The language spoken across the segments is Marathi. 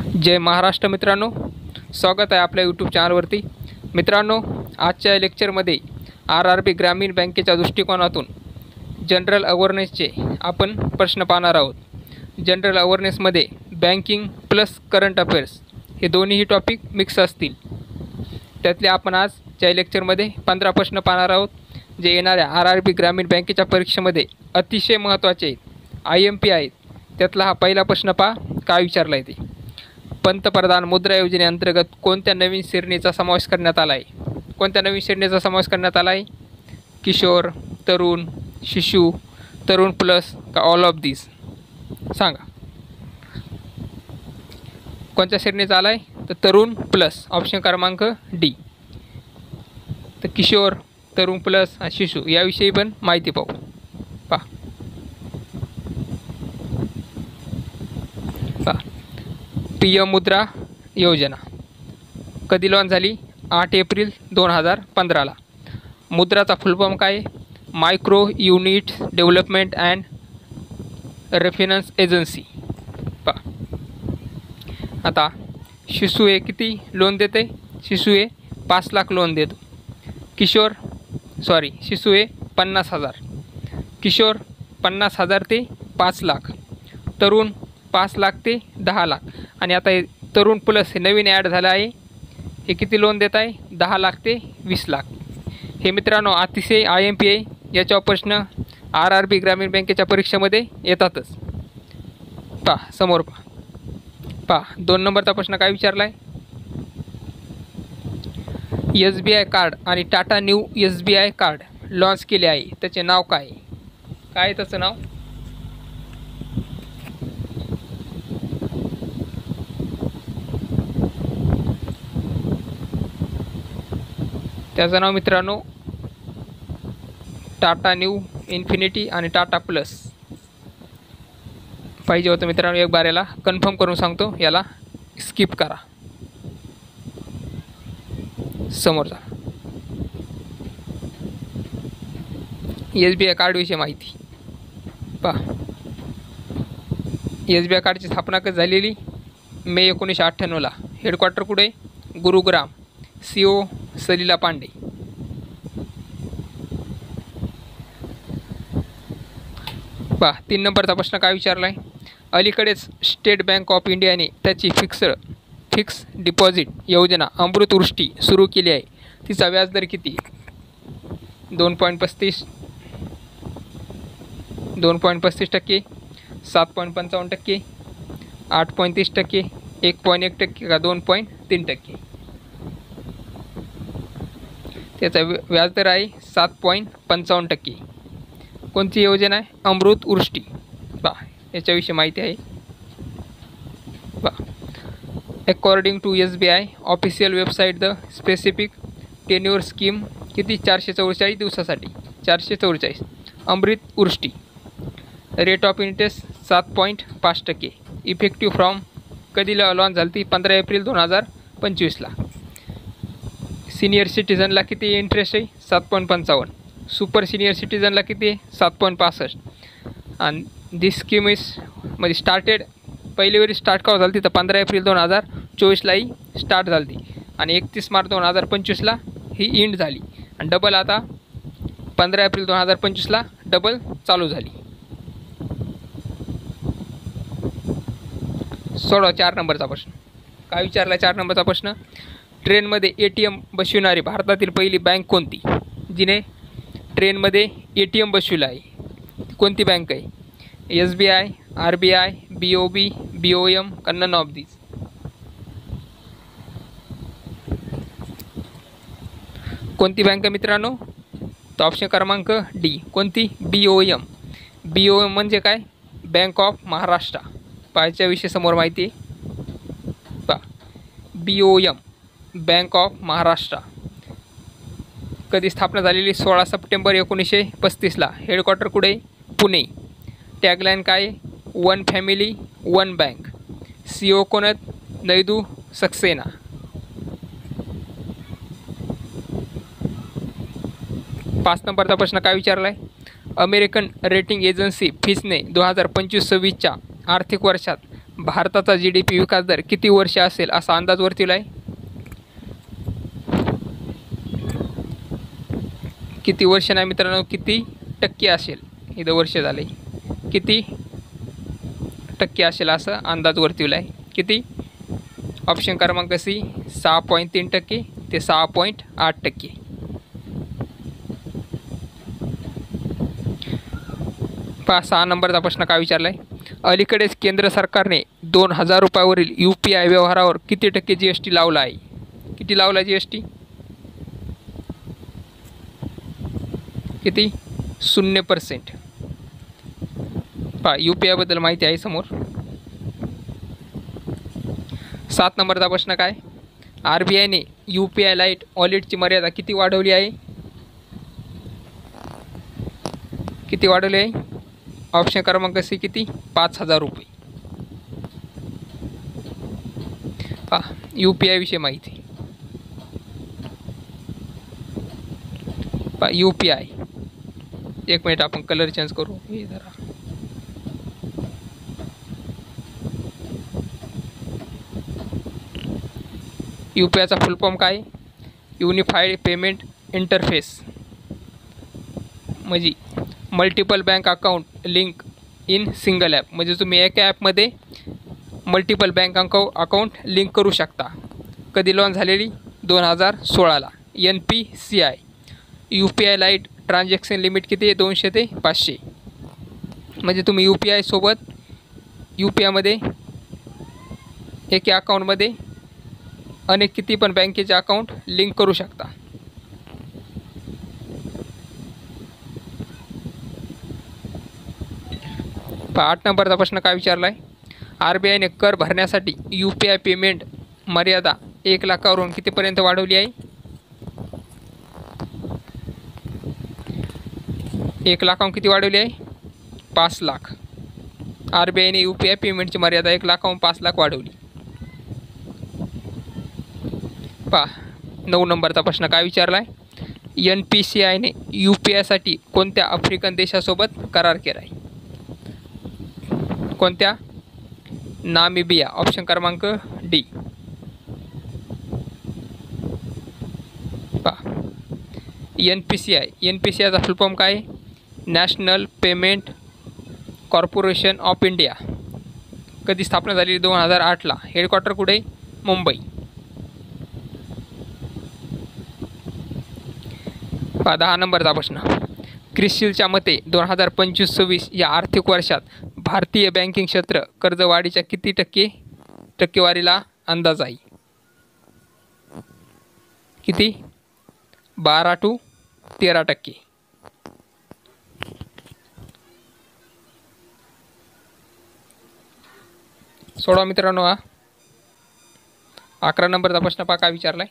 जय महाराष्ट्र मित्रांनो, स्वागत आहे आपल्या यूट्यूब चॅनलवरती। मित्रांनो, आजच्या लेक्चरमध्ये RRB ग्रामीण बँकेच्या दृष्टिकोनातून जनरल अवेअरनेसचे आपण प्रश्न पाहणार आहोत। जनरल अवेअरनेसमध्ये बँकिंग प्लस करंट अफेअर्स हे दोन्हीही टॉपिक मिक्स असतील। त्यातले आपण आजच्या लेक्चरमध्ये 15 प्रश्न पाहणार आहोत, जे येणाऱ्या RRB ग्रामीण बँकेच्या परीक्षेमध्ये अतिशय महत्त्वाचे IMP आहेत। त्यातला हा पहिला प्रश्न पहा, काय विचारला आहे ते। पंतप्रधान मुद्रा योजनेअंतर्गत कोणत्या नवीन श्रेणीचा समावेश करण्यात आला आहे? कोणत्या नवीन श्रेणीचा समावेश करण्यात आला आहे? किशोर, तरुण, शिशु, तरुण प्लस का ऑल ऑफ दिस? सांगा, कोणत्या श्रेणीचा आला आहे? तर तरुण प्लस, ऑप्शन क्रमांक डी। तर किशोर, तरुण प्लस आणि शिशु याविषयी पण माहिती पाहू। पहा PM मुद्रा योजना कधी लॉन्च झाली? 8 एप्रिल 2015ला। मुद्राचा फुल फॉर्म काय आहे? Micro unit development and refinance agency. पहा आता शिशु हे किती लोन देते? शिशु हे 5 लाख लोन देतो। शिशु हे 50,000। किशोर 50,000 ते 5 लाख। तरुण 5 लाख ते 10 लाख। आणि आता हे तरुण प्लस हे नवीन ॲड झालं आहे, हे किती लोन देत आहे? 10 लाख ते 20 लाख। हे मित्रांनो अतिशय IMP आहे, याच्यावर प्रश्न RRB ग्रामीण बँकेच्या परीक्षेमध्ये येतातच। पहा समोर पहा 2 नंबरचा प्रश्न काय विचारला आहे? SBI कार्ड आणि Tata new SBI card launch केले आहे, त्याचे नाव काय? काय आहे त्याचं नाव? त्याचं नाव मित्रांनो टाटा न्यू इन्फिनिटी आणि टाटा प्लस पाहिजे होतं मित्रांनो। एक बार याला कन्फर्म करून सांगतो, याला स्किप करा। समोरचा SBI कार्डविषयी माहिती पहा। SBI कार्डची स्थापना कधी झालेली? मे 1998ला। हेडक्वार्टर कुठे? गुरुग्राम। CO सलीला पांडे। पहा 3 नंबरचा प्रश्न काय विचारला आहे? अलीकडेच स्टेट बँक ऑफ इंडियाने त्याची फिक्स डिपॉझिट योजना अमृतवृष्टी सुरू केली आहे, तिचा व्याजदर किती? 2.35%, 2.35%, 7.55%, 8.30%, 1.1% का 2.3%? त्याचा व्याजदर आहे 7.55%। कोणती योजना आहे? अमृतवृष्टी। पहा याच्याविषयी माहिती आहे पहा। According to SBI official website the specific tenure scheme किती? 444 दिवसासाठी। 444 Amritvrishti. Rate of interest 7.5%। Effective from कधी लॉन्च झाली ती? 15 एप्रिल 2025ला। सीनियर सिटीजनला किती इंटरेस्ट आहे? 7.55। सुपर सीनियर सिटीजनला किती आहे? 7.65। आणि दिस स्कीम इज म्हणजे स्टार्टेड पहिली वेळी स्टार्ट केव्हा झाली? तर 15 एप्रिल 2024ला ही स्टार्ट झाली आणि 31 मार्च 2025ला ही एंड झाली। आणि डबल आता 15 एप्रिल 2025ला डबल चालू झाली। 4 नंबरचा प्रश्न काय विचारला? 4 नंबरचा प्रश्न, ट्रेनमध्ये ATM बसविणारी भारतातील पहिली बँक कोणती? जिने ट्रेनमध्ये ATM बसविलं आहे, कोणती बँक आहे? SBI, RBI, BOB, BOM का नन ऑफ दिस? कोणती बँक मित्रांनो? तर ऑप्शन क्रमांक डी। कोणती? BOM। BOM म्हणजे काय? Bank of Maharashtra. पाहायच्याविषयी समोर माहिती पहा। BOM बँक ऑफ महाराष्ट्र कधी स्थापना झालेली? 16 सप्टेंबर 1935ला। हेडक्वार्टर कुठे? पुणे। टॅगलाईन काय? One family one bank. CO कोण आहेत? नैदू सक्सेना। पाच नंबरचा प्रश्न काय विचारला आहे? अमेरिकन रेटिंग एजन्सी फिचने 2025-26च्या आर्थिक वर्षात भारताचा GDP विकास दर किती वर्ष असेल असा अंदाज वर्तविला आहे? किती वर्ष नाही मित्रांनो, किती टक्के असेल, इथं वर्ष झाले, किती टक्के असेल असा अंदाज वर्तविला आहे. किती? ऑप्शन क्रमांक सी 6.3% ते 6.8%. 6 नंबरचा प्रश्न काय विचारला आहे? अलीकडेच केंद्र सरकारने 2000 रुपयावरील UPI व्यवहारावर किती टक्के GST लावला आहे? किती लावला GST? किती? 0%. UPI बद्दल माहिती आहे समोर. 7 नंबरचा प्रश्न काय? RBIने UPI लाईट वॉलेटची मर्यादा किती वाढवली आहे? किती वाढवली आहे? ऑप्शन क्रमांक सी किती? 5000 रुपये. UPI विषयी माहिती. UPI, एक मिनिट आपण कलर चेंज करू. हे जरा UPIचा फुल फॉर्म काय? युनिफाईड पेमेंट इंटरफेस, म्हणजे multiple bank account link in single app. म्हणजे तुम्ही एका ॲपमध्ये मल्टिपल बँक अकाउंट लिंक करू शकता. कधी लॉन्च झालेली? 2016ला. NPCI. UPI light transaction limit किती आहे? 200 ते 500. म्हणजे तुम्ही UPI सोबत UPIमध्ये एका अकाउंटमध्ये अनेक किती पण बँकेचे अकाउंट लिंक करू शकता. पहा 8 नंबरचा प्रश्न काय विचारला आहे? RBIने कर भरण्यासाठी UPI पेमेंट मर्यादा 1 लाखावरून कितीपर्यंत वाढवली आहे? 1 लाखावरून किती वाढवली आहे? 5 लाख. RBIने UPI पेमेंटची मर्यादा 1 लाखावरून 5 लाख वाढवली. पहा 9 नंबरचा प्रश्न काय विचारला आहे? NPCIने UPIसाठी कोणत्या आफ्रिकन देशासोबत करार केला आहे? कोणत्या? नामिबिया. ऑप्शन क्रमांक डी. पहा NPCIचा फुल फॉर्म काय? National payment corporation of India. कधी स्थापना झाली? 2008ला. हेडक्वार्टर कुठे? मुंबई. 10 नंबरचा प्रश्न. क्रिसिलच्या मते 2025-26 या आर्थिक वर्षात भारतीय बँकिंग क्षेत्र कर्जवाढीच्या किती टक्केवारीला अंदाज आहे? किती? 12 to 13%. सोडवा मित्रांनो. 11 नंबरचा प्रश्न पहा काय विचारलाय?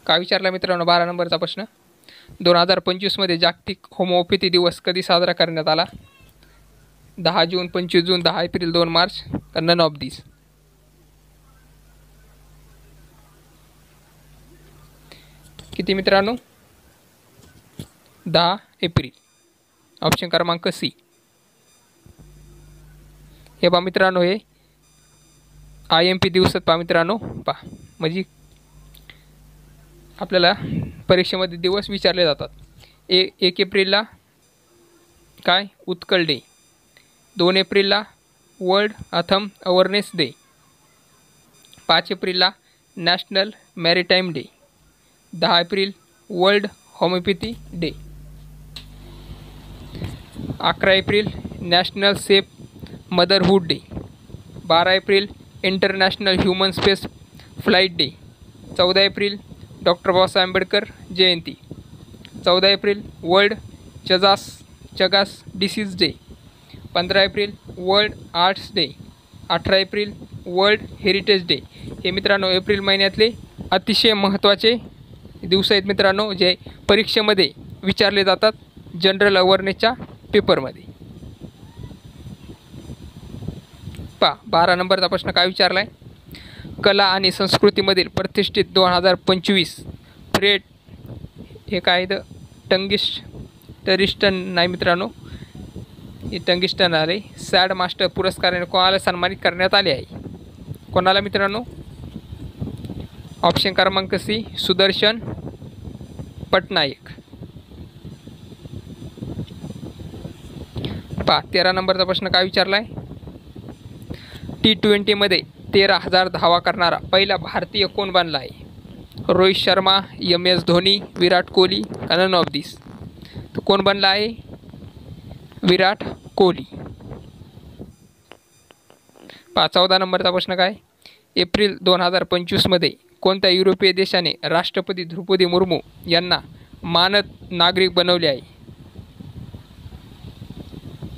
काय विचारला मित्रांनो? 12 नंबरचा प्रश्न. 2025मध्ये जागतिक होमिओपॅथी दिवस कधी साजरा करण्यात आला? 10 जून, 25 जून, 10 एप्रिल, 2 मार्च, नन ऑफ दिस. किती मित्रांनो? 10 एप्रिल. ऑप्शन क्रमांक सी. हे पहा मित्रांनो, हे IMP दिवसात पहा मित्रांनो. पहा म्हणजे आपल्याला परीक्षेमध्ये दिवस विचारले जातात. 1 एप्रिलला काय? उत्कल डे. 2 एप्रिलला वर्ल्ड अथम अवेअरनेस डे. 5 एप्रिलला national maritime day. 10 April world homeopathy day. 11 April national safe motherhood day. 12 April international human space flight day. 14 April doctor Babasaheb Ambedkar Jayanti. 14 April world Chagas disease day. 15 April world arts day. 18 April world heritage day. हे मित्रांनो एप्रिल महिन्यातले अतिशय महत्त्वाचे दिवस आहेत मित्रांनो, जे परीक्षेमध्ये विचारले जातात जनरल अवेअरनेसच्या पेपरमध्ये. पहा 12 नंबरचा प्रश्न काय विचारला आहे? कला आणि संस्कृतीमधील प्रतिष्ठित 2025 फ्रेड हे काय तर टंगिस्टन नाही मित्रांनो, हे टंगिस्टन आले सॅड मास्टर पुरस्काराने कोणाला सन्मानित करण्यात आले आहे? कोणाला मित्रांनो? ऑप्शन क्रमांक सी सुदर्शन पटनायक. 13 नंबरचा प्रश्न काय विचारला आहे? T20मध्ये 13,000 धावा करणारा पहिला भारतीय कोण बनला आहे? रोहित शर्मा, MS धोनी, विराट कोहली का नन ऑफ दिस? तो कोण बनला आहे? विराट कोहली. 14 नंबरचा प्रश्न काय? एप्रिल 2025मध्ये कोणत्या युरोपीय देशाने राष्ट्रपती द्रौपदी मुर्मू यांना मानद नागरिक बनवले आहे?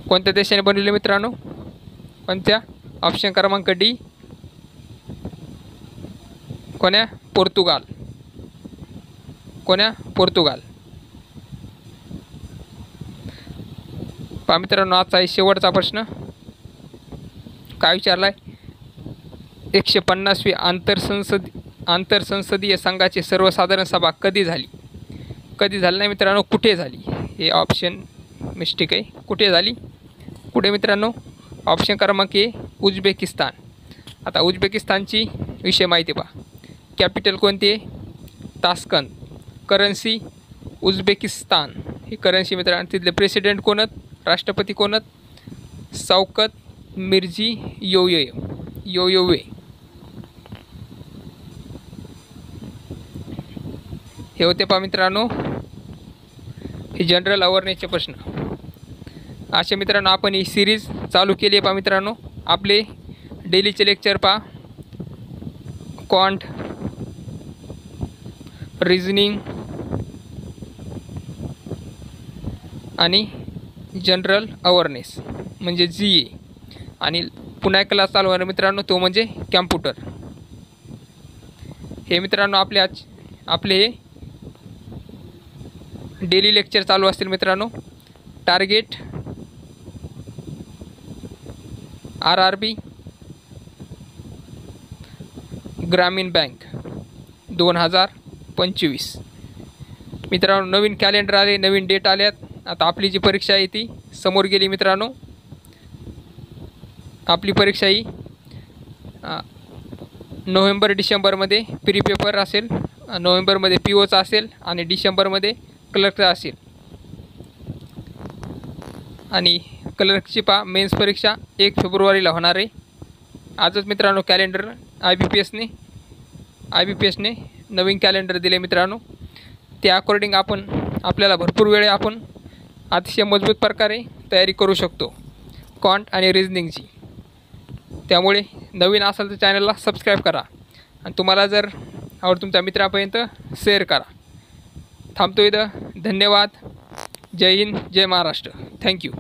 कोणत्या देशाने बनवले मित्रांनो? कोणत्या? ऑप्शन क्रमांक डी कोण्या? पोर्तुगाल. कोण्या? पोर्तुगाल. पहा मित्रांनो, आजचा आहे शेवटचा प्रश्न. काय विचारला आहे? 150वी आंतरसंसदीय संघाची सर्वसाधारण सभा कधी झाली? कधी झाली नाही मित्रांनो, कुठे झाली? हे ऑप्शन मिस्टेक आहे. कुठे झाली? कुठे मित्रांनो? ऑप्शन क्रमांक ए उझबेकिस्तान. आता उझबेकिस्तानची विषय माहिती पहा. कॅपिटल कोणती आहे? तास्कंद. करन्सी उझबेकिस्तान ही करन्सी मित्रांनो. तिथले प्रेसिडेंट कोण आहेत? राष्ट्रपती कोण आहेत? शौकत मिर्झियोयेव. हे होते पहा मित्रांनो हे जनरल अवेअरनेसचे प्रश्न. असे मित्रांनो आपण ही सिरीज चालू केली आहे पहा मित्रांनो. आपले डेलीचे लेक्चर पहा. क्वांट, रिझनिंग आणि जनरल अवेअरनेस म्हणजे GA आणि पुन्हा एक क्लास चालू आहे मित्रांनो, तो म्हणजे कॅम्प्युटर. हे मित्रांनो आपले हे डेली लेक्चर चालू असतील मित्रांनो. टार्गेट RRB ग्रामीण बँक 2025 मित्रांनो. नवीन कॅलेंडर आले, नवीन डेट आल्यात. आता आपली जी परीक्षा आहे ती समोर गेली मित्रांनो. आपली परीक्षा ही नोव्हेंबर-डिसेंबरमध्ये प्री पेपर असेल. नोव्हेंबरमध्ये POचा असेल आणि डिसेंबरमध्ये क्लर्कचा असेल. आणि क्लर्कची मेन्स परीक्षा 1 फेब्रुवारीला होणार आहे. आजच मित्रांनो कॅलेंडर IBPSने नवीन कॅलेंडर दिले मित्रांनो. त्या अकॉर्डिंग आपल्याला भरपूर वेळ आपण अतिशय मजबूत प्रकारे तयारी करू शकतो क्वांट आणि रिझनिंगची. त्यामुळे नवीन असाल तर चॅनलला सबस्क्राईब करा आणि तुम्हाला जर आवड तुमच्या मित्रापर्यंत शेअर करा. थांबतो इथं. धन्यवाद. जय हिंद, जय महाराष्ट्र. थँक्यू.